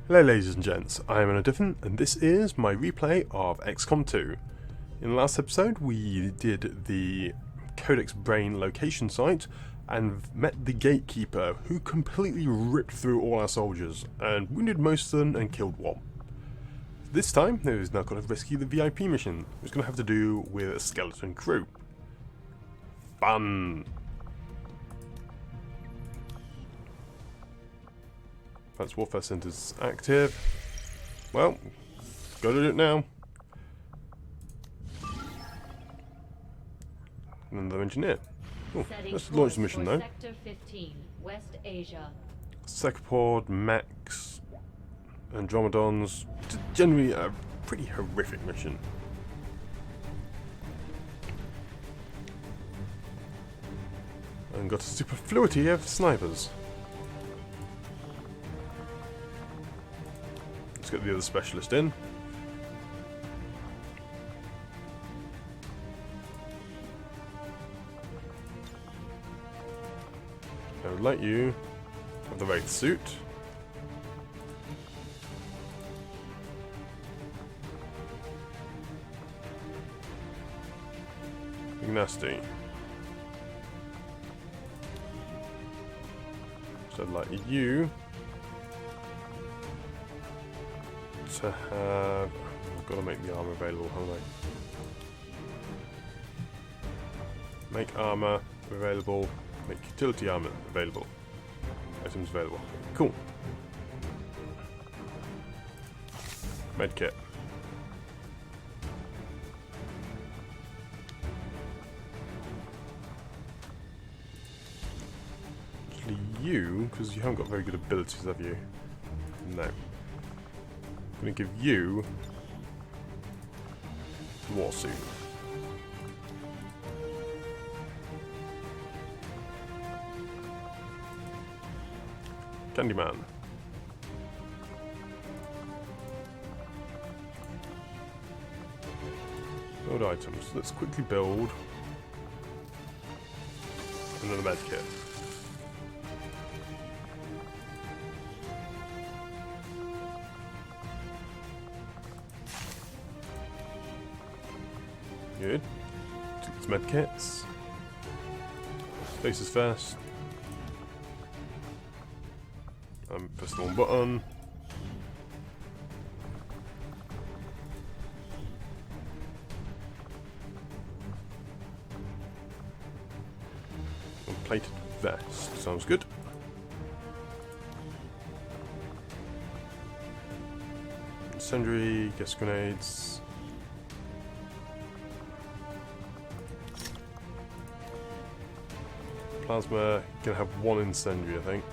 Hello ladies and gents, I am Different, and this is my replay of XCOM 2. In the last episode we did the Codex Brain location site and met the gatekeeper who completely ripped through all our soldiers and wounded most of them and killed one. This time he's now got to rescue the VIP mission, which is going to have to do with a skeleton crew. Fun! Advanced Warfare Center's active. Well, gotta do it now. Another engineer. Oh, let's launch the mission though. Sector 15, West Asia. Secapod, mechs, Andromedons. Generally a pretty horrific mission. And got a superfluity of snipers. Let's get the other specialist in. I would like you to have the Wraith suit. Nasty. So I'd like you to have... I've got to make the armor available, haven't I? Make armor available. Make utility armor available. Items available. Cool. Medkit. Actually, you, because you haven't got very good abilities, have you? No. I'm going to give you the war suit. Candyman. Build items. Let's quickly build another med kit. Good. Take these med kits. Spaces first. Press the one button. And plated vest. Sounds good. Incendiary, gas grenades. Plasma, gonna have one incendiary, I think.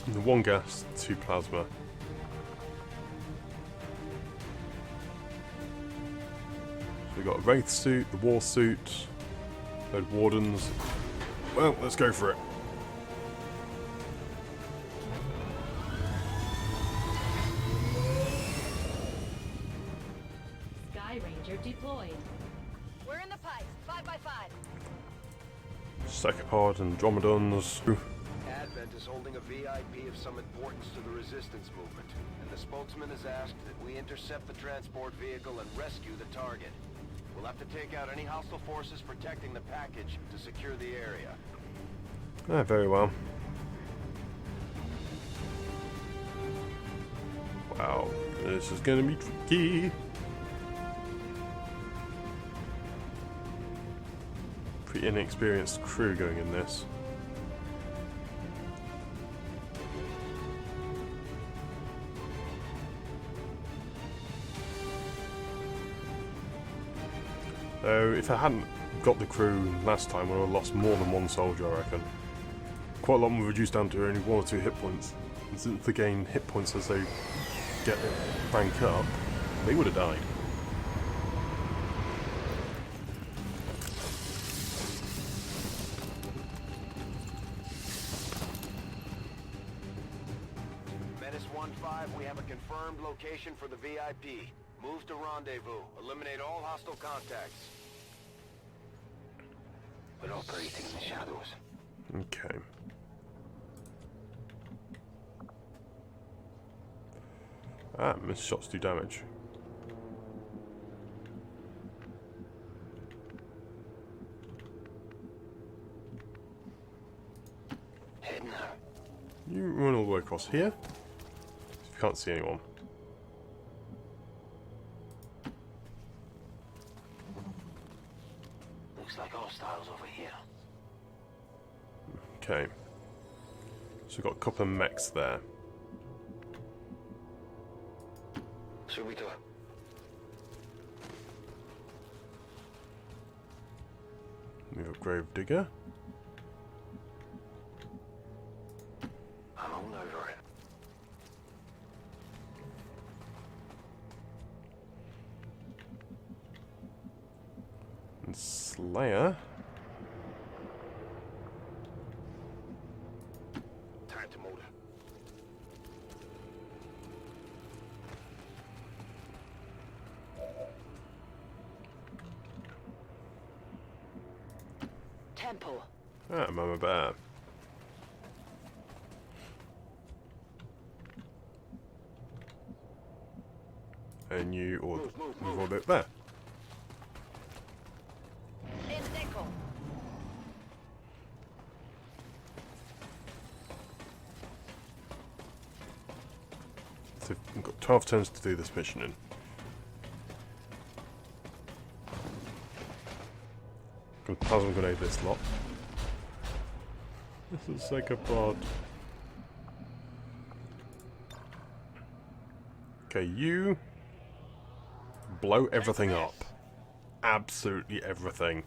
And the one gas, two plasma. So we've got a Wraith suit, the war suit, load of wardens. Well, let's go for it. Sky Ranger deployed. We're in the pipe. 5x5. Secapod and Dromedons. Advent is holding a VIP of some importance to the resistance movement, and the spokesman has asked that we intercept the transport vehicle and rescue the target. We'll have to take out any hostile forces protecting the package to secure the area. Ah, very well. Wow, this is going to be tricky. Pretty inexperienced crew going in this. So if I hadn't got the crew last time, I would have lost more than one soldier, I reckon. Quite a lot were reduced down to only 1 or 2 hit points. And since they gain hit points as they get rank up, they would have died. Menace 1-5, we have a confirmed location for the VIP. Move to rendezvous. Eliminate all hostile contacts. We're operating in the shadows. Okay. Ah, missed shots do damage. Heading out. You run all the way across here. You can't see anyone. Looks like hostiles over here. Okay. So we've got a couple of mechs there. Subito. We've got Grave Digger. I'm all over it. And Slayer. Time to motor. Tempo. Ah, Mama Bear. And you all move all bit there. En deco. So we've got 12 turns to do this mission in. Gonna plasma grenade this lot. This is like a pod. Okay, you blow everything up. Absolutely everything.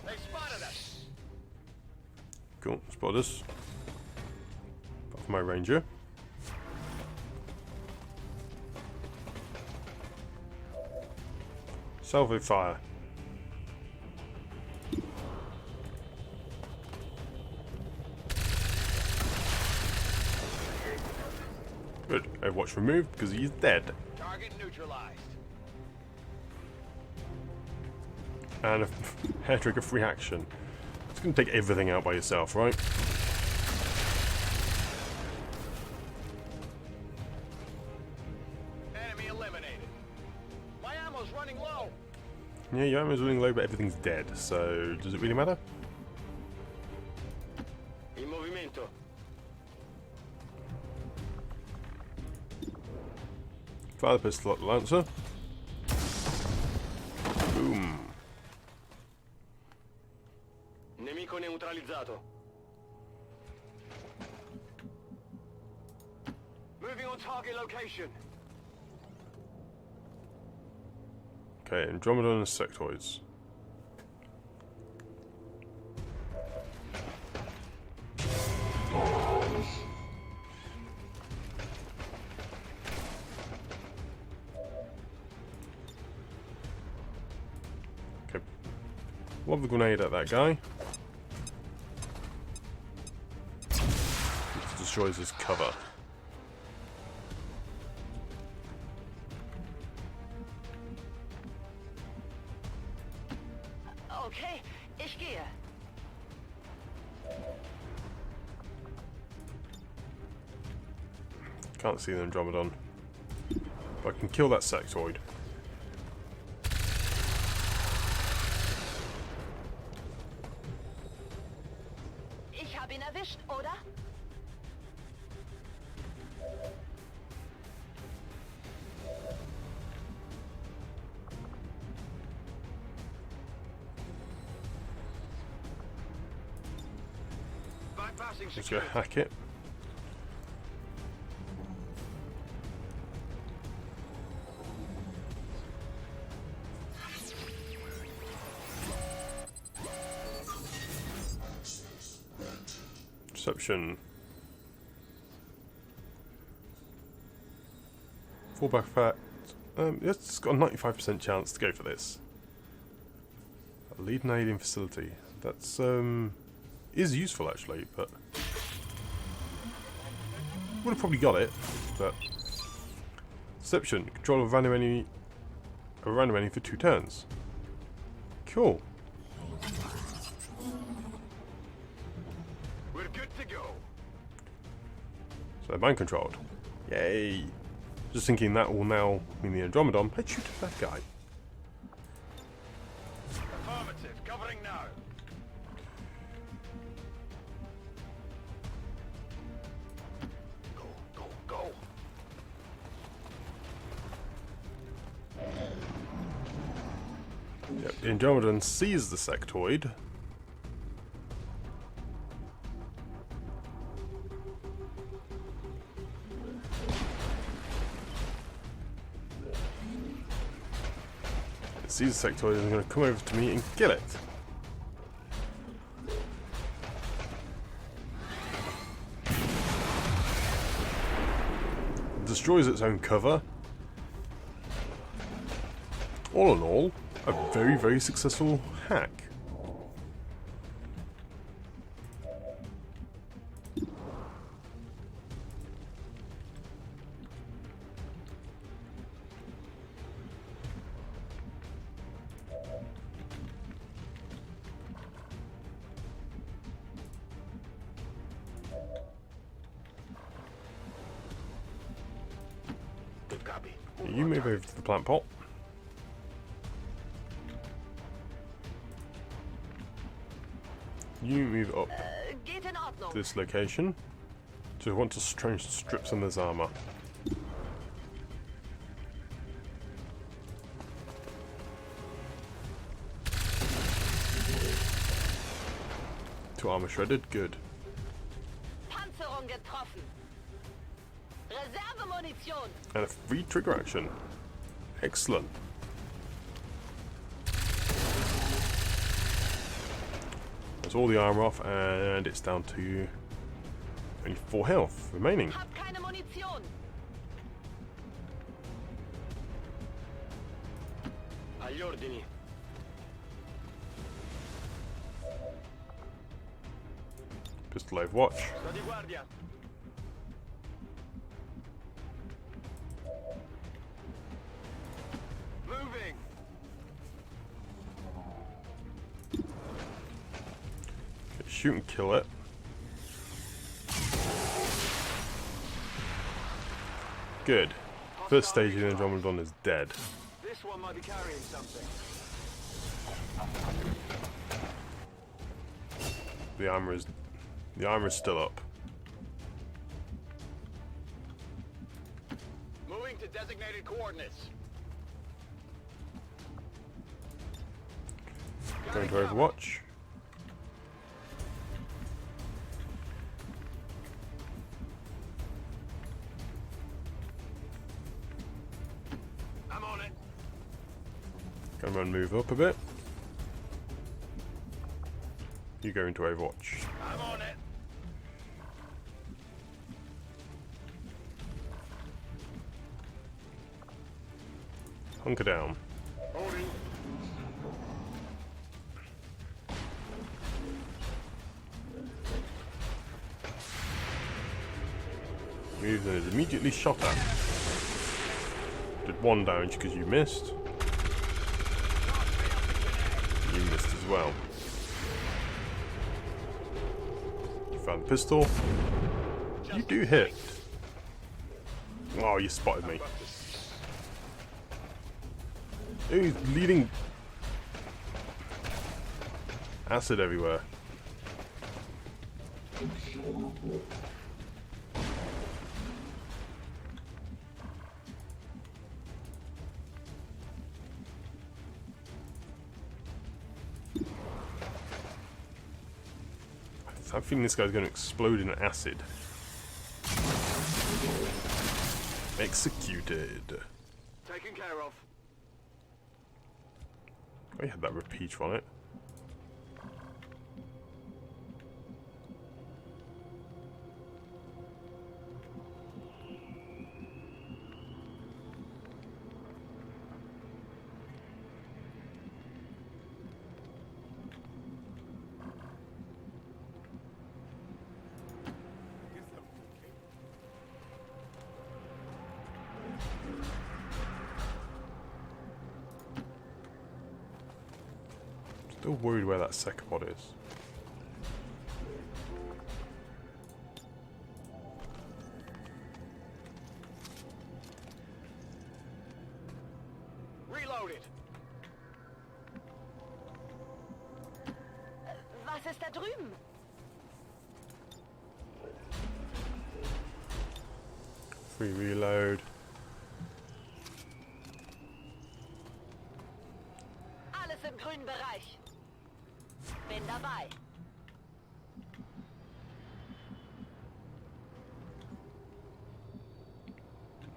They spotted us. Cool, spot us. Apart from my ranger. Salvo fire. Good. Overwatch removed because he's dead. Target neutralized. And a hair trigger free action. It's going to take everything out by yourself, right? Enemy eliminated. My ammo's running low. Yeah, your ammo's running low, but everything's dead. So, does it really matter? In movimento. Fire the pistol at the lancer. Boom. Nemico neutralizzato. Moving on target location. Okay, Andromeda and sectoids. Okay. Lob the grenade at that guy. It destroys his cover. Okay, ich gehe. Can't see the Andromedon. But I can kill that sectoid. Ich habe ihn erwischt, oder? Bypassing Let's go security. hack it. Perception. Fallback fact. It's got a 95% chance to go for this. A lead an alien facility. That's is useful actually, but would have probably got it. But Deception. Control of a random enemy for 2 turns. Cool. We're good to go. So they're mind controlled. Yay. Just thinking that will now mean the Andromedon. Let's shoot at that guy. Affirmative. Covering now. Go, go, go. Yep, the Andromedon sees the sectoid. It sees the sectoid and is going to come over to me and kill it. Destroys its own cover. All in all, a very, very successful hack. Good copy. You move over to the plant pot. You move up Geht in Ordnung. to this location. So I want to try and strip some of this armor. 2 armor shredded, good. Panzerung getroffen. Reservemunition. And a free trigger action. Excellent. That's all the armor off, and it's down to only 4 health remaining. Hab keine Munition. Agli ordini. Pistol Overwatch. Sto di guardia. Moving. Okay, shoot and kill it. Good. First stage of the Andromedon is dead. This one might be carrying something. The armor is still up. Moving to designated coordinates. Going to Overwatch. I'm on it. Gonna run move up a bit. You go into Overwatch. I'm on it. Hunker down. Holding. Moves and is immediately shot at. Did 1 damage because you missed. You missed as well. You found the pistol. You do hit. Oh, you spotted me. Ooh, he's bleeding acid everywhere. I'm feeling this guy's going to explode in acid. Executed. Taken care of. We had that repeat on it. Still worried where that secapod is. Reloaded. Was ist da drüben? Free reload. Alles im grünen Bereich. Bin dabei.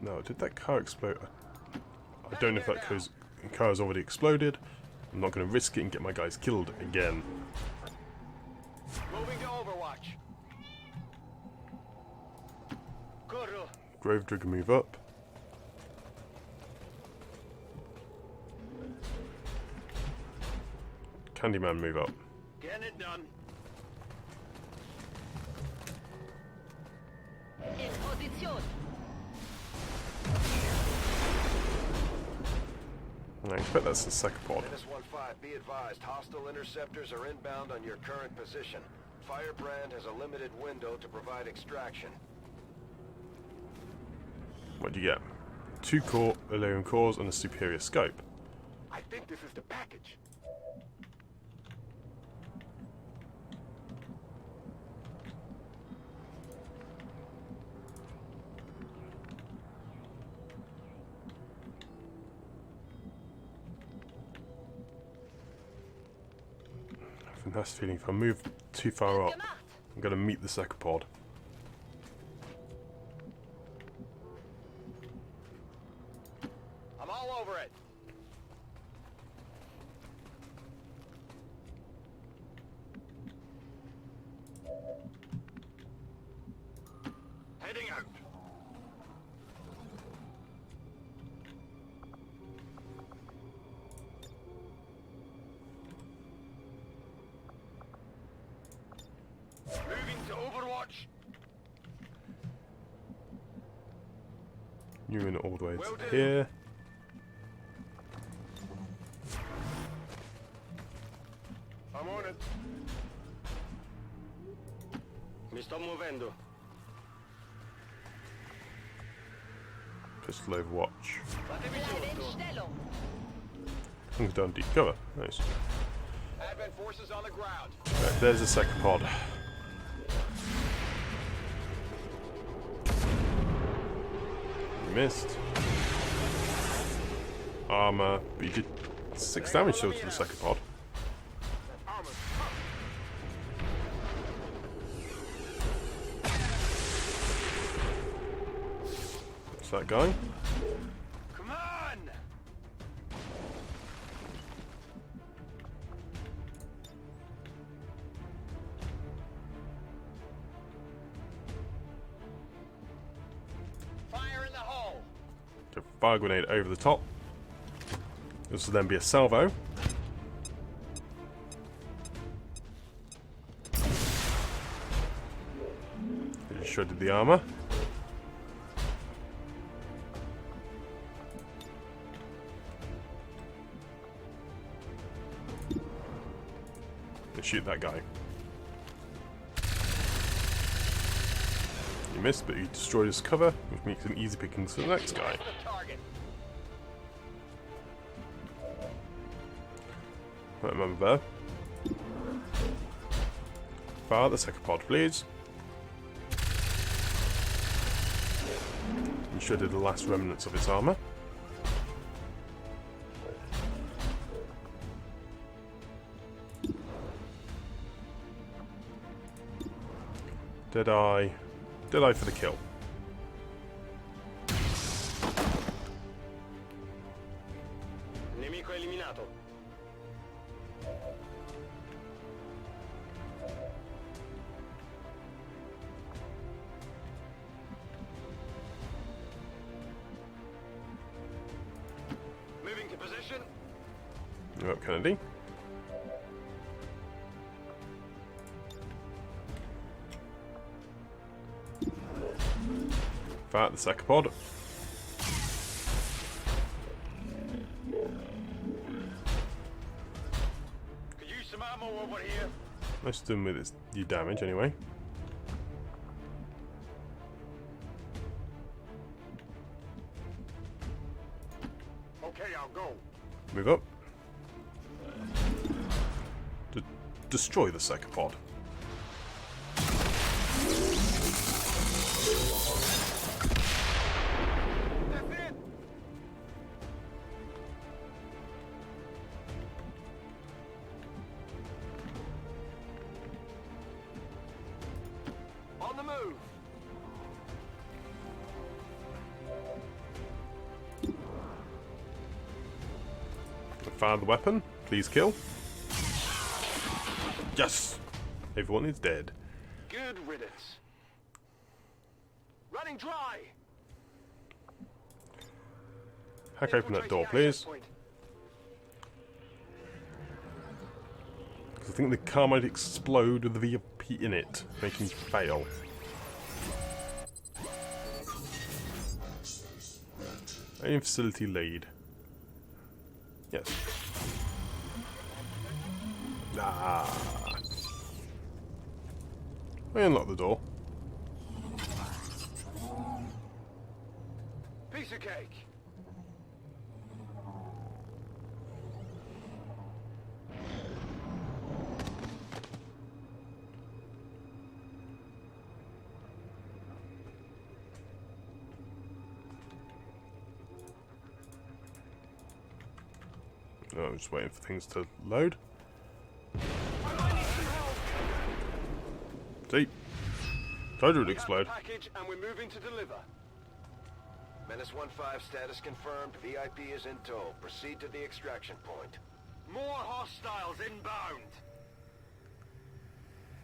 No, did that car explode? I don't know if that car has already exploded. I'm not going to risk it and get my guys killed again. Moving to Overwatch. Guru. Gravedigger move up. Candyman move up. Getting it done. In Position. I expect that's the secapod. -15, be advised, hostile interceptors are inbound on your current position. Firebrand has a limited window to provide extraction. What do you get? 2 core, Illyrium cores, and a superior scope. I think this is the package. I have a nice feeling if I move too far up, Gemacht. I'm going to meet the secapod. I'm all over it. Heading out. Moving to Overwatch. You're in all the way Will to do. here. I'm on it. Mi sto muovendo. Pistol overwatch. Fatemi Bleibe in sotto. Stellung. Things done deep cover. Nice. Advent forces on the ground. Right, there's a secapod. You missed. Armor, but you did 6 damage still to the secapod. Armor. What's that guy? Come on! Fire in the hole. So fire grenade over the top. This will then be a salvo. It just shredded the armor. And shoot that guy. You missed, but you destroyed his cover, which makes him easy pickings for the next guy. The target. Right, remember there. Fire the secapod, please. And shredded the last remnants of its armor. Deadeye. Deadeye for the kill. Nemico eliminato. Moving to position. You're up, Kennedy. Fire the secapod. Could use ammo over here. Most of them with its you damage anyway. Okay, I'll go. Move up. Destroy the second pod. That's it. On the move. Fire the weapon. Please kill. Yes! Everyone is dead. Good riddance. Running dry. Hack open that Infiltrate door, the please. access point. Because I think the car might explode with the VIP in it, making me fail. Alien facility lead. Yes. Ah. I unlock the door. Piece of cake. Oh, I'm just waiting for things to load. See? Told you it would explode. Package and we're moving to deliver. Menace 1-5 status confirmed. VIP is in tow. Proceed to the extraction point. More hostiles inbound.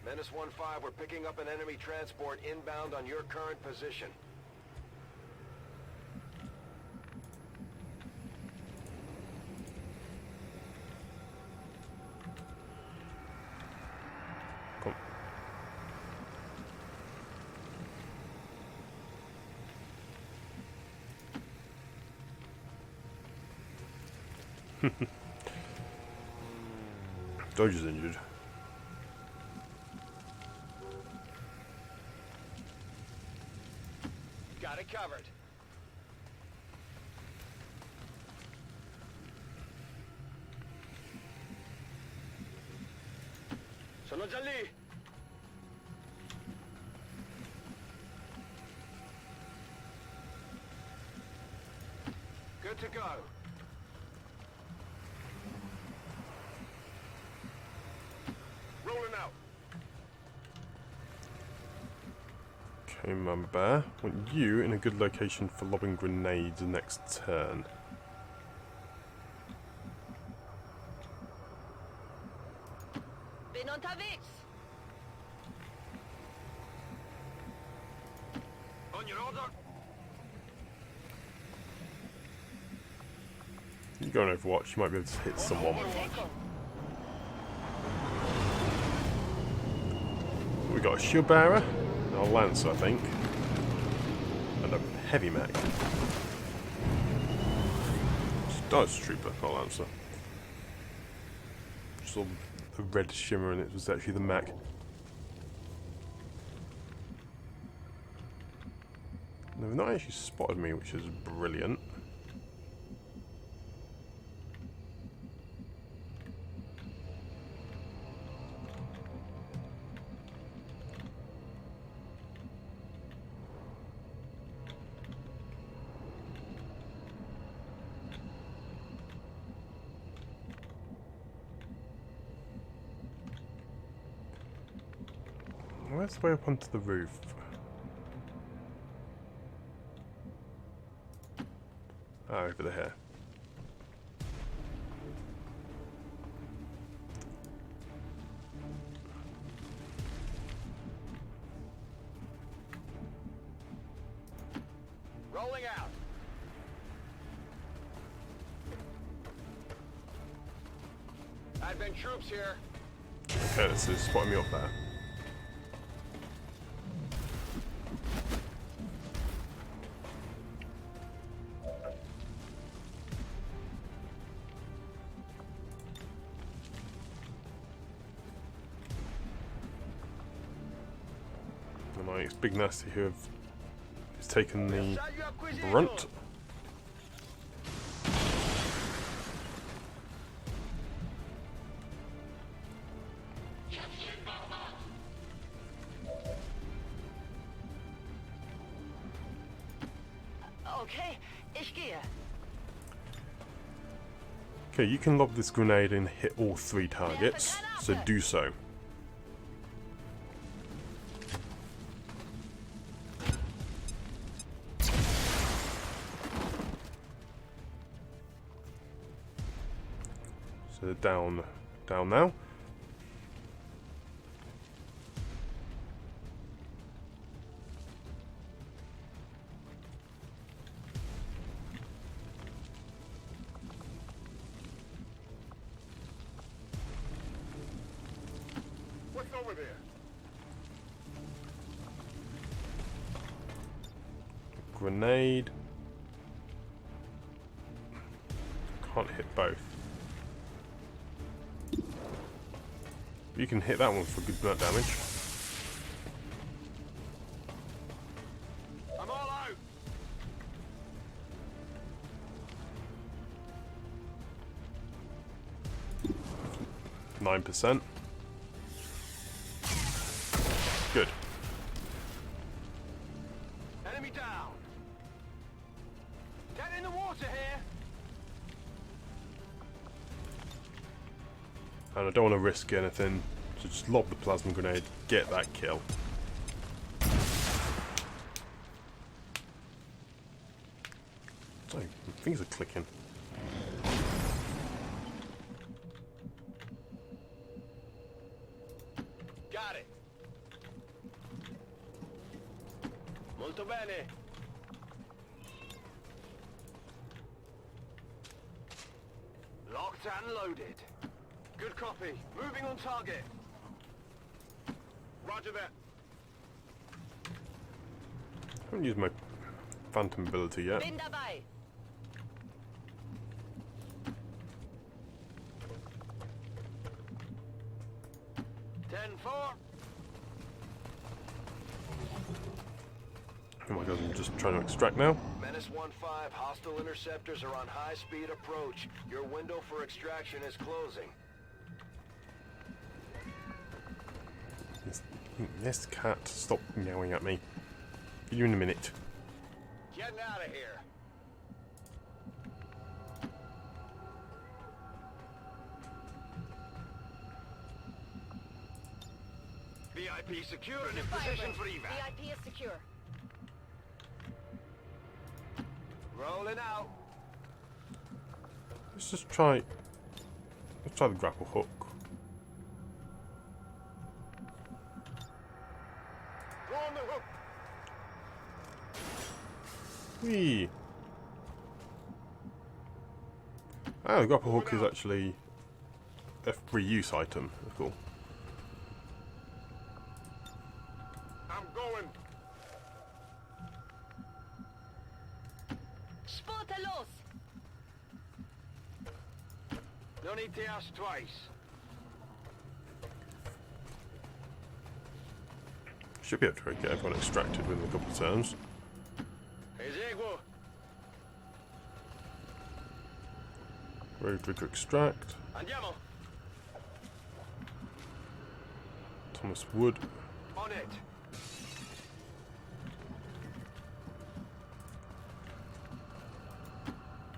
Menace 1-5, we're picking up an enemy transport inbound on your current position. Come. Dodge is injured. Got it covered. Sono già lì. Good to go. Rolling out. Okay, Mama Bear. Want you in a good location for lobbing grenades next turn. Bin unterwegs. On your order. You go on Overwatch, you might be able to hit someone. We got a shield bearer, a lancer, I think, and a heavy mech. Oh, it's a trooper, not a lancer. Just saw the red shimmer, and it was actually the mech. They've not actually spotted me, which is brilliant. Where's the way up onto the roof? Ah, over here. Rolling out. Advent troops here. Okay, this is spotting me off there. It's Big Nasty who has taken the brunt. Okay, ich gehe. Okay, you can lob this grenade and hit all 3 targets, so do so. So down now. What's over there? Grenade. Can't hit both. You can hit that one for good nut damage. I'm all out. %9. Good. Enemy down. Get in the water here. And I don't want to risk anything, so just lob the plasma grenade, get that kill. Sorry, my fingers are clicking. Got it. Molto bene. Locked and loaded. Good copy. Moving on target. Roger that. I haven't used my phantom ability yet. Bin dabei. Oh my god, I'm just trying to extract now. Menace 1-5, hostile interceptors are on high-speed approach. Your window for extraction is closing. Yes, cat, stop meowing at me. See you in a minute. Getting out of here. VIP secure and in position for evac. VIP is secure. Rolling out. Let's just try. Let's try the grapple hook. Throw on the hook. Whee! Ah, the grapple hook is actually a free use item. That's cool. I'm going. Spurte los. No need to ask twice. Should be able to get everyone extracted within a couple of turns. Eseguo. Ready to extract. Andiamo. Thomas Wood. On it.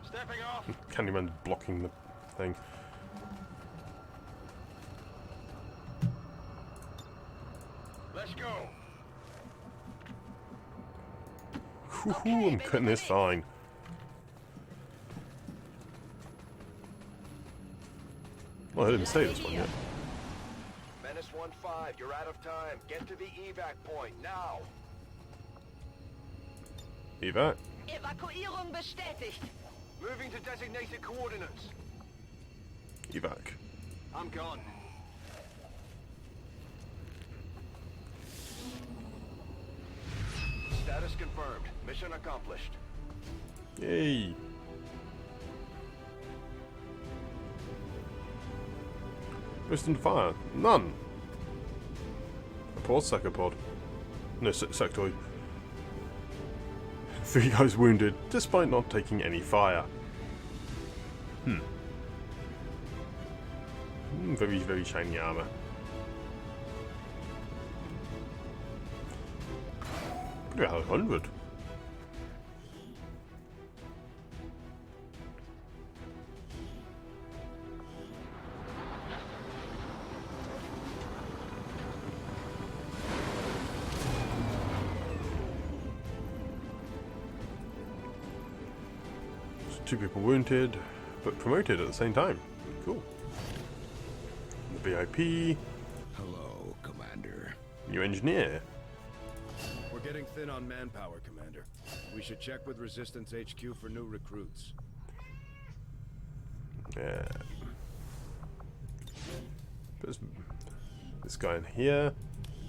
Stepping off. Candyman blocking the thing. Let's go. Woohoo, I'm cutting this fine. Well, I didn't say this one yet. Menace 1-5, you're out of time. Get to the evac point now. Evac. Evakuierung bestätigt. Moving to designated coordinates. Evac. I'm gone. Status confirmed. Mission accomplished. Yay. Burst into fire. None. A pause second pod. No, sectoid. 3 guys wounded, despite not taking any fire. Very, very shiny armor. Could be 100. So 2 people wounded, but promoted at the same time. Cool. The VIP. Hello, Commander. New engineer. We're getting thin on manpower, Commander. We should check with Resistance HQ for new recruits. Yeah. There's this guy in here.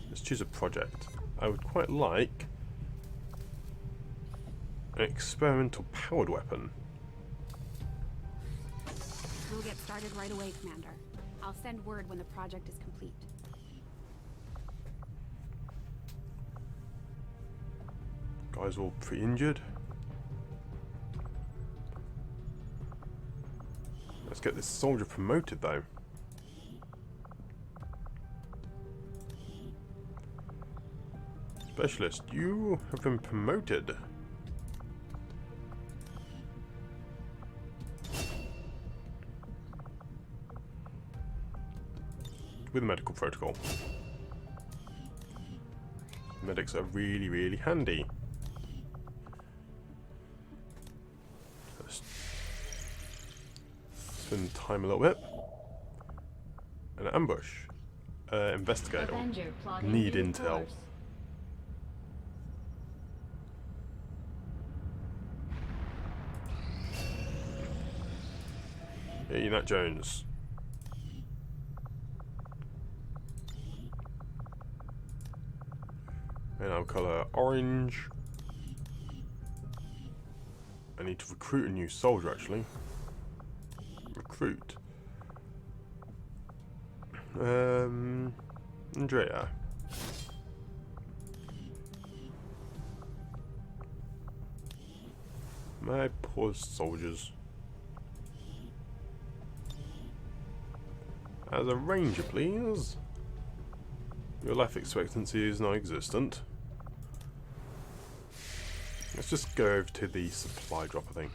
Let's choose a project. I would quite like an experimental powered weapon. We'll get started right away, Commander. I'll send word when the project is complete. Guys all pretty injured. Let's get this soldier promoted though. Specialist, you have been promoted. With medical protocol. Medics are really, really handy. Let's spend time a little bit. An ambush. Investigate. Avenger plotting Need new intel. course. Yeah, you're not Jones. And I'll colour orange. I need to recruit a new soldier actually. Recruit. Andrea. My poor soldiers. As a ranger, please. Your life expectancy is non-existent. Let's just go over to the supply drop, I think.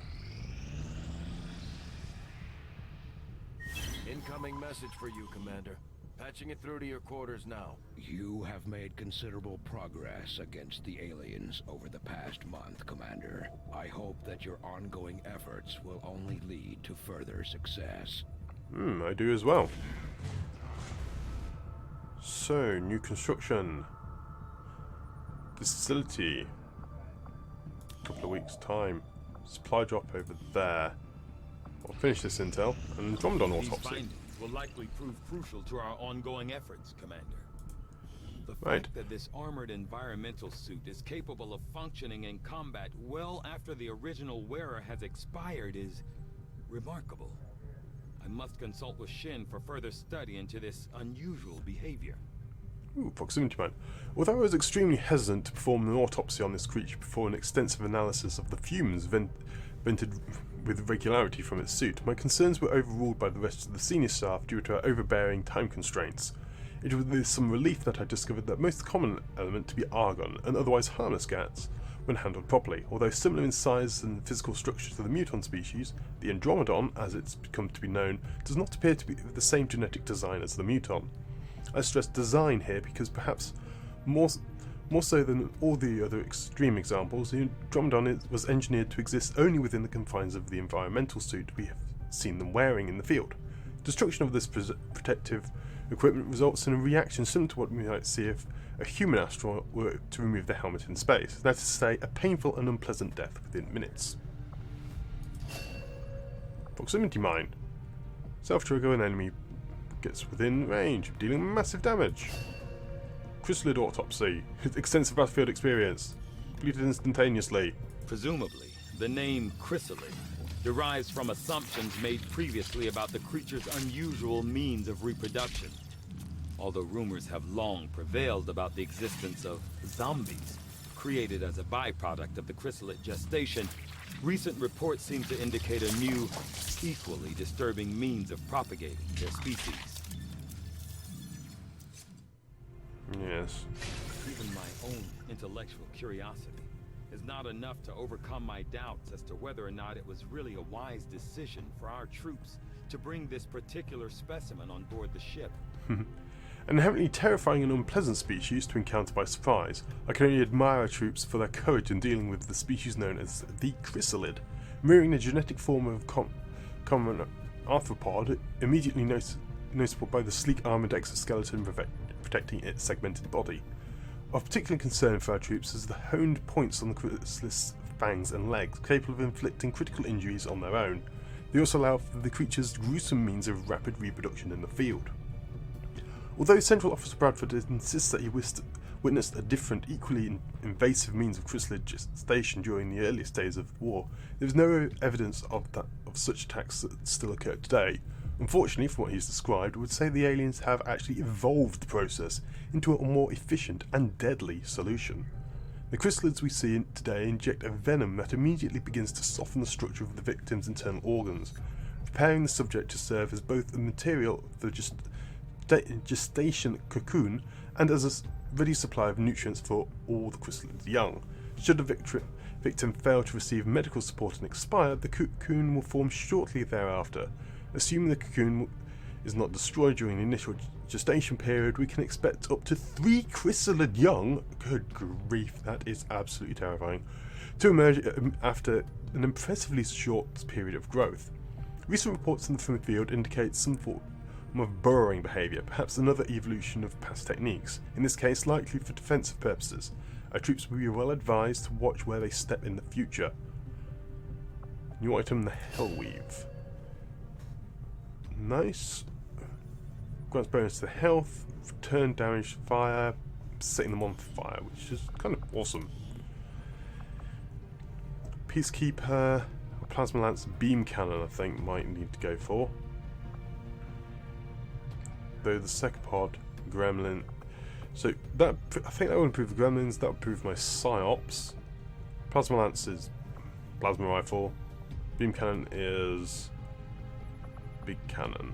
Incoming message for you, Commander. Patching it through to your quarters now. You have made considerable progress against the aliens over the past month, Commander. I hope that your ongoing efforts will only lead to further success. I do as well. So, new construction. Facility. Couple of weeks' time. Supply drop over there. I'll finish this intel and drummed on These autopsy. findings will likely prove crucial to our ongoing efforts, Commander. The Right. fact that this armored environmental suit is capable of functioning in combat well after the original wearer has expired is remarkable. I must consult with Shin for further study into this unusual behavior. Ooh, proximity mine. Although I was extremely hesitant to perform an autopsy on this creature before an extensive analysis of the fumes vented with regularity from its suit, my concerns were overruled by the rest of the senior staff due to our overbearing time constraints. It was with some relief that I discovered that most common element to be argon, an otherwise harmless gas, when handled properly. Although similar in size and physical structure to the muton species, the Andromedon, as it's become to be known, does not appear to be the same genetic design as the muton. I stress design here because perhaps more so than all the other extreme examples, the Andromedon was engineered to exist only within the confines of the environmental suit we have seen them wearing in the field. Destruction of this protective equipment results in a reaction similar to what we might see if a human astronaut were to remove their helmet in space. That is to say, a painful and unpleasant death within minutes. Proximity mine. Self-trigger an enemy gets within range, dealing massive damage. Chrysalid autopsy. Extensive battlefield experience. Completed instantaneously. Presumably, the name chrysalid derives from assumptions made previously about the creature's unusual means of reproduction. Although rumors have long prevailed about the existence of zombies, created as a byproduct of the chrysalid gestation, recent reports seem to indicate a new, equally disturbing means of propagating their species. Yes. Even my own intellectual curiosity is not enough to overcome my doubts as to whether or not it was really a wise decision for our troops to bring this particular specimen on board the ship. An inherently terrifying and unpleasant species to encounter by surprise, I can only admire our troops for their courage in dealing with the species known as the chrysalid, mirroring the genetic form of common arthropod, immediately noticeable by the sleek armoured exoskeleton protecting its segmented body. Of particular concern for our troops is the honed points on the chrysalid's fangs and legs, capable of inflicting critical injuries on their own. They also allow for the creature's gruesome means of rapid reproduction in the field. Although Central Officer Bradford insists that he witnessed a different, equally invasive means of chrysalid gestation during the earliest days of the war, there is no evidence of such attacks that still occur today. Unfortunately, from what he's described, I would say the aliens have actually evolved the process into a more efficient and deadly solution. The chrysalids we see today inject a venom that immediately begins to soften the structure of the victim's internal organs, preparing the subject to serve as both a material for gestation cocoon and as a ready supply of nutrients for all the chrysalid's young. Should the victim fail to receive medical support and expire, the cocoon will form shortly thereafter. Assuming the cocoon is not destroyed during the initial gestation period, we can expect up to 3 chrysalid young, good grief, that is absolutely terrifying, to emerge after an impressively short period of growth. Recent reports from the field indicate some form of burrowing behaviour, perhaps another evolution of past techniques, in this case likely for defensive purposes. Our troops will be well advised to watch where they step in the future. New item, the Hellweave. Nice. Grants bonus to health, return damage to fire, setting them on fire, which is kind of awesome. Peacekeeper, a plasma lance, beam cannon I think might need to go for. Though the secopod, gremlin. So that, I think that would improve the gremlins, that would improve my psyops. Plasma lance is plasma rifle. Beam cannon is big cannon.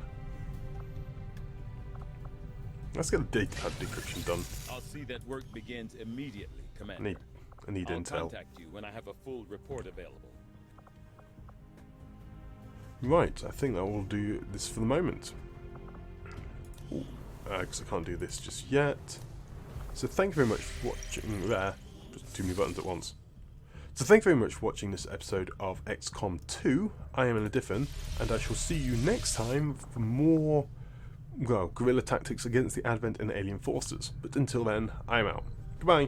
Let's get the data pad decryption done. I'll see that work begins immediately, Commander. I need I'll intel. contact you when I have a full report available. Right, I think that will do this for the moment. Because I can't do this just yet. So thank you very much for watching there. Just too many buttons at once. So thank you very much for watching this episode of XCOM 2. I am Diffin, and I shall see you next time for more, well, guerrilla tactics against the Advent and alien forces. But until then, I'm out. Goodbye.